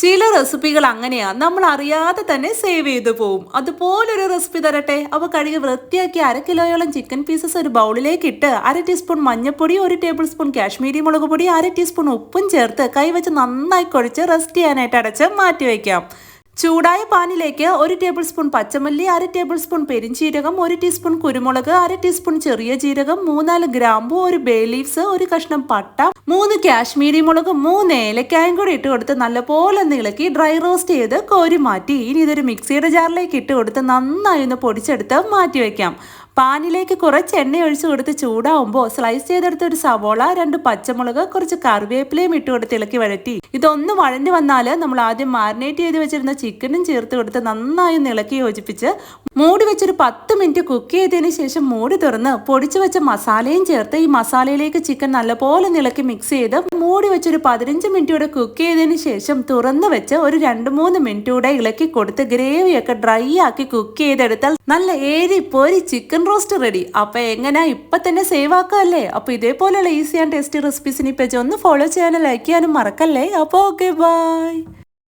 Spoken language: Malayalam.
ചില റെസിപ്പികൾ അങ്ങനെയാ, നമ്മൾ അറിയാതെ തന്നെ സേവ് ചെയ്തു പോവും. അതുപോലൊരു റെസിപ്പി തരട്ടെ. അവ കഴുകി വൃത്തിയാക്കി 1 കിലോയോളം ചിക്കൻ പീസസ് ഒരു ബൗളിലേക്ക് ഇട്ട് 1/2 ടീസ്പൂൺ മഞ്ഞൾപ്പൊടി, 1 ടേബിൾ സ്പൂൺ കാശ്മീരി മുളക് പൊടി, 1/2 ടീസ്പൂൺ ഉപ്പും ചേർത്ത് കൈവച്ച് നന്നായി കുഴച്ച് റെസ്റ്റ് ചെയ്യാനായിട്ട് അടച്ച് മാറ്റി വയ്ക്കാം. ചൂടായ പാനിലേക്ക് 1 ടേബിൾ സ്പൂൺ പച്ചമല്ലി, 1/2 ടേബിൾ സ്പൂൺ പെരിഞ്ചീരകം, 1 ടീസ്പൂൺ കുരുമുളക്, 1/2 ടീസ്പൂൺ ചെറിയ ജീരകം, 3-4 ഗ്രാമ്പു, 1 ബേ ലീവ്സ്, 1 കഷ്ണം പട്ട, 3 കാശ്മീരി മുളക്, 3 ഏലക്കായും കൂടി ഇട്ട് കൊടുത്ത് നല്ലപോലെ ഒന്ന് ഇളക്കി ഡ്രൈ റോസ്റ്റ് ചെയ്ത് കോരി മാറ്റി. ഇനി ഇതൊരു മിക്സിയുടെ ജാറിലേക്ക് ഇട്ട് കൊടുത്ത് നന്നായി ഒന്ന് പൊടിച്ചെടുത്ത് മാറ്റി വയ്ക്കാം. പാനിലേക്ക് കുറച്ച് എണ്ണ ഒഴിച്ചു കൊടുത്ത് ചൂടാവുമ്പോൾ സ്ലൈസ് ചെയ്തെടുത്ത ഒരു സവോള, 2 പച്ചമുളക്, കുറച്ച് കറിവേപ്പിലയും ഇട്ട് കൊടുത്ത് ഇളക്കി വഴറ്റി. ഇതൊന്ന് വഴഞ്ഞു വന്നാൽ നമ്മൾ ആദ്യം മാരിനേറ്റ് ചെയ്ത് വെച്ചിരുന്ന ചിക്കനും ചേർത്ത് കൊടുത്ത് നന്നായി ഒന്ന് ഇളക്കി യോജിപ്പിച്ച് മൂടി വെച്ചൊരു 10 മിനിറ്റ് കുക്ക് ചെയ്തതിന് ശേഷം മൂടി തുറന്ന് പൊടിച്ചു വെച്ച മസാലയും ചേർത്ത് ഈ മസാലയിലേക്ക് ചിക്കൻ നല്ലപോലെ ഇളക്കി മിക്സ് ചെയ്ത് മൂടി വെച്ചൊരു 15 മിനിറ്റ് കൂടെ കുക്ക് ചെയ്തതിന് ശേഷം തുറന്ന് വെച്ച് ഒരു 2-3 മിനിറ്റ് കൂടെ ഇളക്കി കൊടുത്ത് ഗ്രേവിയൊക്കെ ഡ്രൈ ആക്കി കുക്ക് ചെയ്തെടുത്താൽ നല്ല പൊരി ചിക്കൻ റോസ്റ്റ് റെഡി. അപ്പൊ എങ്ങനെ ഇപ്പൊ തന്നെ സേവ് ആക്കല്ലേ? അപ്പൊ ഇതേപോലെയുള്ള ഈസി ആൻഡ് ടേസ്റ്റി റെസിപ്പീസിന് ഈ പേജ് ഒന്ന് ഫോളോ ചെയ്യാനും ലൈക്ക് ചെയ്യാനും മറക്കല്ലേ. അപ്പോൾ ഓക്കെ, ബൈ.